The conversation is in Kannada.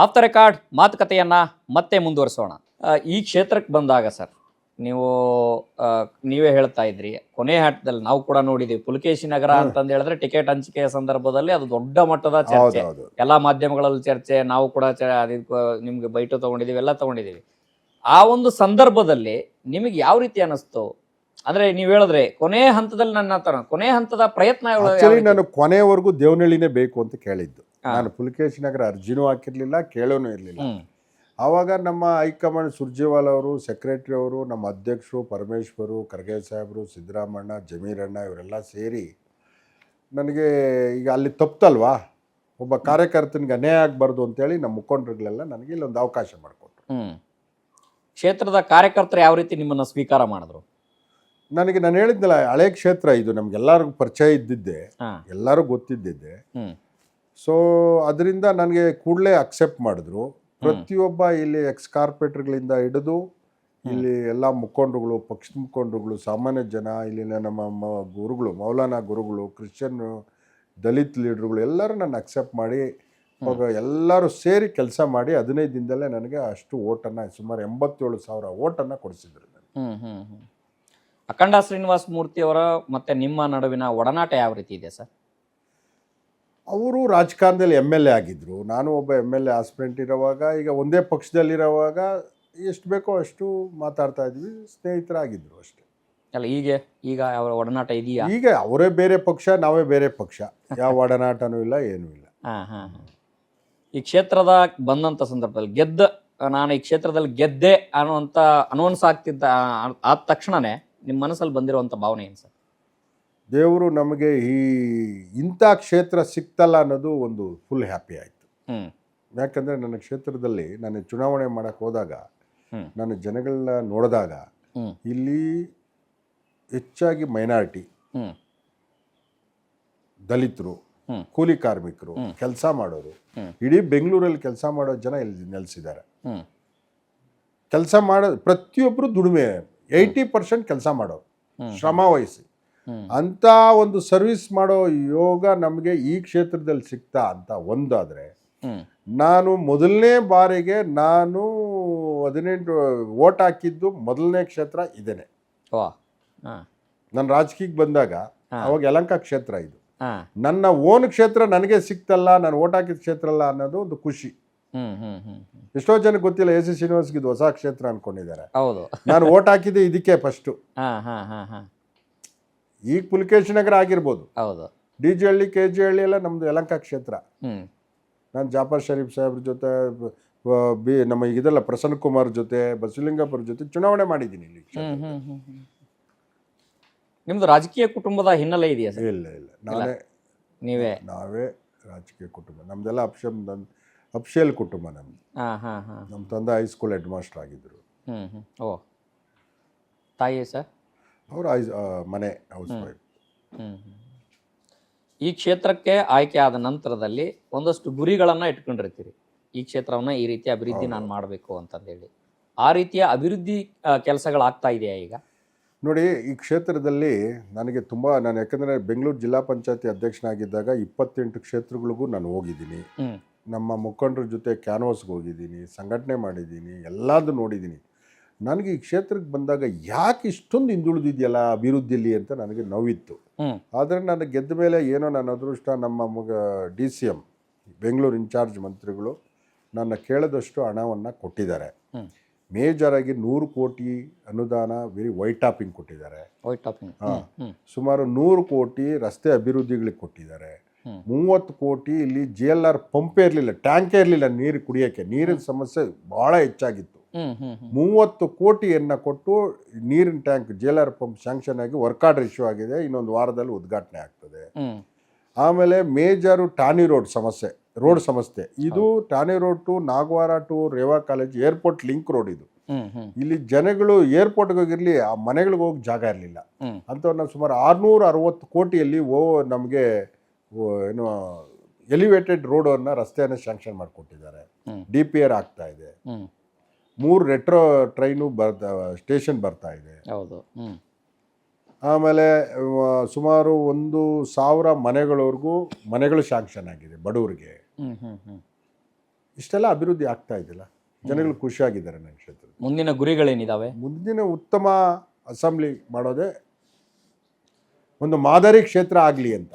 ಆಫ್ ದ ರೆಕಾರ್ಡ್ ಮಾತುಕತೆಯನ್ನ ಮತ್ತೆ ಮುಂದುವರಿಸೋಣ. ಈ ಕ್ಷೇತ್ರಕ್ಕೆ ಬಂದಾಗ ಸರ್, ನೀವು ನೀವೇ ಹೇಳ್ತಾ ಇದ್ರಿ, ಕೊನೆ ಹಂತದಲ್ಲಿ ನಾವು ಕೂಡ ನೋಡಿದೀವಿ ಪುಲಕೇಶಿ ನಗರ ಅಂತಂದು ಹೇಳಿದ್ರೆ ಟಿಕೆಟ್ ಹಂಚಿಕೆಯ ಸಂದರ್ಭದಲ್ಲಿ ಅದು ದೊಡ್ಡ ಮಟ್ಟದ ಚರ್ಚೆ, ಎಲ್ಲಾ ಮಾಧ್ಯಮಗಳಲ್ಲಿ ಚರ್ಚೆ, ನಾವು ಕೂಡ ನಿಮ್ಗೆ ಬೈಟು ತಗೊಂಡಿದೀವಿ, ಎಲ್ಲ ತಗೊಂಡಿದೀವಿ. ಆ ಒಂದು ಸಂದರ್ಭದಲ್ಲಿ ನಿಮಗೆ ಯಾವ ರೀತಿ ಅನಿಸ್ತು? ಅಂದ್ರೆ ನೀವ್ ಹೇಳಿದ್ರೆ ಕೊನೆ ಹಂತದಲ್ಲಿ ಕೊನೆ ಹಂತದ ಪ್ರಯತ್ನ ನಾನು ಕೊನೆವರೆಗೂ ದೇವನಹಳ್ಳಿನೇ ಬೇಕು ಅಂತ ಕೇಳಿದ್ದು. ನಾನು ಪುಲಕೇಶಿ ನಗರ ಅರ್ಜಿನೂ ಹಾಕಿರ್ಲಿಲ್ಲ, ಕೇಳೋನು ಇರಲಿಲ್ಲ. ಆವಾಗ ನಮ್ಮ ಹೈಕಮಾಂಡ್ ಸುರ್ಜೇವಾಲ ಅವರು, ಸೆಕ್ರೆಟರಿ ಅವರು, ನಮ್ಮ ಅಧ್ಯಕ್ಷರು ಪರಮೇಶ್ವರು, ಖರ್ಗೆ ಸಾಹೇಬರು, ಸಿದ್ದರಾಮಣ್ಣ, ಜಮೀರಣ್ಣ ಇವರೆಲ್ಲ ಸೇರಿ ನನಗೆ ಈಗ ಅಲ್ಲಿ ತಪ್ಪಲ್ವಾ, ಒಬ್ಬ ಕಾರ್ಯಕರ್ತನಿಗೆ ಅನ್ಯಾಯ ಆಗಬಾರ್ದು ಅಂತೇಳಿ ನಮ್ಮ ಮುಖಂಡರುಗಳೆಲ್ಲ ನನಗೆ ಇಲ್ಲೊಂದು ಅವಕಾಶ ಮಾಡಿಕೊಟ್ರು. ಕ್ಷೇತ್ರದ ಕಾರ್ಯಕರ್ತರು ಯಾವ ರೀತಿ ನಿಮ್ಮನ್ನು ಸ್ವೀಕಾರ ಮಾಡಿದ್ರು? ನನಗೆ ನಾನು ಹೇಳಿದ್ನಲ್ಲ, ಹಳೆ ಕ್ಷೇತ್ರ ಇದು, ನಮ್ಗೆಲ್ಲರಿಗೂ ಪರಿಚಯ ಇದ್ದಿದ್ದೆ, ಎಲ್ಲರೂ ಗೊತ್ತಿದ್ದಿದ್ದೆ. ಸೊ ಅದರಿಂದ ನನಗೆ ಕೂಡಲೇ ಅಕ್ಸೆಪ್ಟ್ ಮಾಡಿದ್ರು. ಪ್ರತಿಯೊಬ್ಬ ಇಲ್ಲಿ ಎಕ್ಸ್ ಕಾರ್ಪೊರೇಟರ್ಗಳಿಂದ ಹಿಡಿದು ಇಲ್ಲಿ ಎಲ್ಲ ಮುಖಂಡರುಗಳು, ಪಕ್ಷದ ಮುಖಂಡರುಗಳು, ಸಾಮಾನ್ಯ ಜನ, ಇಲ್ಲಿನ ನಮ್ಮ ಗುರುಗಳು, ಮೌಲಾನಾ ಗುರುಗಳು, ಕ್ರಿಶ್ಚಿಯನ್ ದಲಿತ್ ಲೀಡರ್ಗಳು ಎಲ್ಲರೂ ನನ್ನ ಅಕ್ಸೆಪ್ಟ್ ಮಾಡಿ ಎಲ್ಲರೂ ಸೇರಿ ಕೆಲಸ ಮಾಡಿ 15 ದಿನದಲ್ಲೇ ನನಗೆ ಅಷ್ಟು ಓಟನ್ನು, ಸುಮಾರು 87,000 ಓಟನ್ನು ಕೊಡಿಸಿದ್ರು. ಅಖಂಡ ಶ್ರೀನಿವಾಸ ಮೂರ್ತಿ ಅವರ ಮತ್ತೆ ನಿಮ್ಮ ನಡುವಿನ ಒಡನಾಟ ಯಾವ ರೀತಿ ಇದೆ ಸರ್? ಅವರು ರಾಜಕಾರಣದಲ್ಲಿ MLA ಆಗಿದ್ದರು, ನಾನು ಒಬ್ಬ MLA ಆಸ್ಪಿರೆಂಟ್ ಇರೋವಾಗ, ಈಗ ಒಂದೇ ಪಕ್ಷದಲ್ಲಿರೋವಾಗ ಎಷ್ಟು ಬೇಕೋ ಅಷ್ಟು ಮಾತಾಡ್ತಾ ಇದ್ವಿ, ಸ್ನೇಹಿತರಾಗಿದ್ದರು ಅಷ್ಟೇ. ಅಲ್ಲ, ಈಗ ಅವರ ಒಡನಾಟ ಇದೆಯಾ? ಈಗ ಅವರೇ ಬೇರೆ ಪಕ್ಷ, ನಾವೇ ಬೇರೆ ಪಕ್ಷ, ಯಾವ ಒಡನಾಟನೂ ಇಲ್ಲ, ಏನೂ ಇಲ್ಲ. ಈ ಕ್ಷೇತ್ರದ ಬಂದಂಥ ಸಂದರ್ಭದಲ್ಲಿ ನಾನು ಈ ಕ್ಷೇತ್ರದಲ್ಲಿ ಗೆದ್ದೆ ಅನ್ನುವಂಥ ಅನೌನ್ಸ್ ಆಗ್ತಿದ್ದ ಆದ ತಕ್ಷಣನೇ ನಿಮ್ಮ ಮನಸ್ಸಲ್ಲಿ ಬಂದಿರುವಂಥ ಭಾವನೆ ಏನು ಸರ್? ದೇವರು ನಮಗೆ ಇಂಥ ಕ್ಷೇತ್ರ ಸಿಕ್ತಲ್ಲ ಅನ್ನೋದು ಒಂದು ಫುಲ್ ಹ್ಯಾಪಿ ಆಯಿತು. ಯಾಕಂದರೆ ನನ್ನ ಕ್ಷೇತ್ರದಲ್ಲಿ ನಾನು ಚುನಾವಣೆ ಮಾಡೋಕ್ಕೆ ಹೋದಾಗ, ನಾನು ಜನಗಳನ್ನ ನೋಡಿದಾಗ, ಇಲ್ಲಿ ಹೆಚ್ಚಾಗಿ ಮೈನಾರಿಟಿ, ದಲಿತರು, ಕೂಲಿ ಕಾರ್ಮಿಕರು, ಕೆಲಸ ಮಾಡೋರು, ಇಡೀ ಬೆಂಗಳೂರಲ್ಲಿ ಕೆಲಸ ಮಾಡೋ ಜನ ಇಲ್ಲಿ ನೆಲೆಸಿದ್ದಾರೆ. ಕೆಲಸ ಮಾಡೋ ಪ್ರತಿಯೊಬ್ಬರು ದುಡಿಮೆ, 80% ಕೆಲಸ ಮಾಡೋರು, ಶ್ರಮ ವಹಿಸಿ ಅಂತ ಒಂದು ಸರ್ವಿಸ್ ಮಾಡೋ ಯೋಗ ನಮಗೆ ಈ ಕ್ಷೇತ್ರದಲ್ಲಿ ಸಿಗ್ತಾ ಅಂತ ಒಂದಾದರೆ, ನಾನು ಮೊದಲನೇ ಬಾರಿಗೆ ನಾನು 18 ಓಟ್ ಹಾಕಿದ್ದು ಮೊದಲನೇ ಕ್ಷೇತ್ರ ಇದೇನೆ. ನಾನು ರಾಜಕೀಯಕ್ಕೆ ಬಂದಾಗ ಅವಾಗ ಯಲಹಂಕ ಕ್ಷೇತ್ರ ಇದು, ನನ್ನ ಓನ್ ಕ್ಷೇತ್ರ ನನಗೆ ಸಿಕ್ತಲ್ಲ, ನಾನು ಓಟ್ ಹಾಕಿದ ಕ್ಷೇತ್ರ ಅಲ್ಲ ಅನ್ನೋದು ಒಂದು ಖುಷಿ. ಎಷ್ಟೋ ಜನಕ್ಕೆ ಗೊತ್ತಿಲ್ಲ, AC ಶ್ರೀನಿವಾಸ್ಗೆ ಇದು ಹೊಸ ಕ್ಷೇತ್ರ ಅನ್ಕೊಂಡಿದ್ದಾರೆ. ನಾನು ಓಟ್ ಹಾಕಿದ್ದೆ ಇದಕ್ಕೆ ಫಸ್ಟು. ಈಗ ಪುಲಕೇಶಿ ನಗರ ಆಗಿರ್ಬೋದು, DG ಹಳ್ಳಿ, KG ಹಳ್ಳಿ ಎಲ್ಲ ನಮ್ದು ಯಲಹಂಕ ಕ್ಷೇತ್ರ. ನಾನು ಜಾಫರ್ ಶರೀಫ್ ಸಾಹೇಬ್ರ ಜೊತೆ, ನಮ್ಮ ಇದೆಲ್ಲ ಪ್ರಸನ್ನ ಕುಮಾರ್ ಜೊತೆ, ಬಸವಲಿಂಗಪ್ಪರ ಜೊತೆ ಚುನಾವಣೆ ಮಾಡಿದ್ದೀನಿ ಇಲ್ಲಿ. ನಿಮ್ದು ರಾಜಕೀಯ ಕುಟುಂಬದ ಹಿನ್ನೆಲೆ ಇದೆಯಾ? ಇಲ್ಲ, ನಾವೇ ರಾಜಕೀಯ ಕುಟುಂಬ. ನಮ್ದೆಲ್ಲ ಅಫ್ಷಿಯಲ್ ಕುಟುಂಬ ನಮ್ದು. ನಮ್ಮ ತಂದೆ ಹೈಸ್ಕೂಲ್ ಹೆಡ್ ಮಾಸ್ಟರ್ ಆಗಿದ್ರು. ತಾಯಿ ಸರ್? ಅವರು ಮನೆ ಹೌಸ್ ವೈಫ್. ಈ ಕ್ಷೇತ್ರಕ್ಕೆ ಆಯ್ಕೆ ಆದ ನಂತರದಲ್ಲಿ ಒಂದಷ್ಟು ಗುರಿಗಳನ್ನು ಇಟ್ಕೊಂಡಿರ್ತೀರಿ, ಈ ಕ್ಷೇತ್ರವನ್ನ ಈ ರೀತಿ ಅಭಿವೃದ್ಧಿ ನಾನು ಮಾಡಬೇಕು ಅಂತಂದೇಳಿ. ಆ ರೀತಿಯ ಅಭಿವೃದ್ಧಿ ಕೆಲಸಗಳಾಗ್ತಾ ಇದೆಯಾ ಈಗ? ನೋಡಿ, ಈ ಕ್ಷೇತ್ರದಲ್ಲಿ ನನಗೆ ನಾನು ಯಾಕಂದರೆ ಬೆಂಗಳೂರು ಜಿಲ್ಲಾ ಪಂಚಾಯತಿ ಅಧ್ಯಕ್ಷನಾಗಿದ್ದಾಗ 28 ಕ್ಷೇತ್ರಗಳಿಗೂ ನಾನು ಹೋಗಿದ್ದೀನಿ. ನಮ್ಮ ಮುಖಂಡರ ಜೊತೆ ಕ್ಯಾನ್ವಾಸ್ಗೆ ಹೋಗಿದ್ದೀನಿ, ಸಂಘಟನೆ ಮಾಡಿದ್ದೀನಿ, ಎಲ್ಲದೂ ನೋಡಿದ್ದೀನಿ. ನನಗೆ ಈ ಕ್ಷೇತ್ರಕ್ಕೆ ಬಂದಾಗ ಯಾಕೆ ಇಷ್ಟೊಂದು ಹಿಂದುಳಿದಿದೆಯಲ್ಲ ಅಭಿವೃದ್ಧಿಯಲ್ಲಿ ಅಂತ ನನಗೆ ನೋವಿತ್ತು. ಆದರೆ ನಾನು ಗೆದ್ದ ಮೇಲೆ ಏನೋ ನನ್ನ ಅದೃಷ್ಟ, ನಮ್ಮ DCM ಬೆಂಗಳೂರು ಇನ್ಚಾರ್ಜ್ ಮಂತ್ರಿಗಳು ನನ್ನ ಕೇಳದಷ್ಟು ಹಣವನ್ನು ಕೊಟ್ಟಿದ್ದಾರೆ. ಮೇಜರ್ ಆಗಿ 100 ಕೋಟಿ ಅನುದಾನ ವೈಟ್ ಟಾಪಿಂಗ್ ಕೊಟ್ಟಿದ್ದಾರೆ. ಸುಮಾರು 100 ಕೋಟಿ ರಸ್ತೆ ಅಭಿವೃದ್ಧಿಗಳಿಗೆ ಕೊಟ್ಟಿದ್ದಾರೆ. 30 ಕೋಟಿ ಇಲ್ಲಿ JLR ಪಂಪೇ ಇರಲಿಲ್ಲ, ಟ್ಯಾಂಕೇ ಇರಲಿಲ್ಲ ನೀರು ಕುಡಿಯೋಕ್ಕೆ, ನೀರಿನ ಸಮಸ್ಯೆ ಭಾಳ ಹೆಚ್ಚಾಗಿತ್ತು. 30 ಕೋಟಿಯನ್ನು ಕೊಟ್ಟು ನೀರಿನ ಟ್ಯಾಂಕ್ JLR ಪಂಪ್ ಸ್ಯಾಂಕ್ಷನ್ ಆಗಿ ವರ್ಕ್ ಆರ್ಡರ್ ಇಶ್ಯೂ ಆಗಿದೆ, ಇನ್ನೊಂದು ವಾರದಲ್ಲಿ ಉದ್ಘಾಟನೆ ಆಗ್ತದೆ. ಆಮೇಲೆ ಮೇಜರು ಟಾನಿ ರೋಡ್ ಸಮಸ್ಯೆ, ಇದು Tannery road to Nagawara to Reva college airport link road. ಇದು ಇಲ್ಲಿ ಜನಗಳು ಏರ್ಪೋರ್ಟ್ಗೆ ಹೋಗಿರಲಿ, ಆ ಮನೆಗಳಿಗೆ ಹೋಗಿ ಜಾಗ ಇರಲಿಲ್ಲ ಅಂಥವ್ರನ್ನ ಸುಮಾರು 660 ಕೋಟಿಯಲ್ಲಿ ನಮಗೆ ಏನು ಎಲಿವೇಟೆಡ್ ರೋಡನ್ನು, ರಸ್ತೆಯನ್ನು ಸ್ಯಾಂಕ್ಷನ್ ಮಾಡಿಕೊಟ್ಟಿದ್ದಾರೆ. DPR ಆಗ್ತಾ ಇದೆ. 3 ರೆಟ್ರೋ ಟ್ರೈನು ಸ್ಟೇಷನ್ ಬರ್ತಾ ಇದೆ. ಆಮೇಲೆ ಸುಮಾರು 1,000 ಮನೆಗಳವರೆಗೂ ಮನೆಗಳು ಸ್ಯಾಂಕ್ಷನ್ ಆಗಿದೆ ಬಡವರಿಗೆ. ಇಷ್ಟೆಲ್ಲ ಅಭಿವೃದ್ಧಿ ಆಗ್ತಾ ಇದೆಯಲ್ಲ, ಜನಗಳು ಖುಷಿಯಾಗಿದ್ದಾರೆ ನನ್ನ ಕ್ಷೇತ್ರ. ಮುಂದಿನ ಗುರಿಗಳೇನಿದಾವೆ? ಮುಂದಿನ ಉತ್ತಮ ಅಸೆಂಬ್ಲಿ ಮಾಡೋದೇ ಒಂದು ಮಾದರಿ ಕ್ಷೇತ್ರ ಆಗಲಿ ಅಂತ.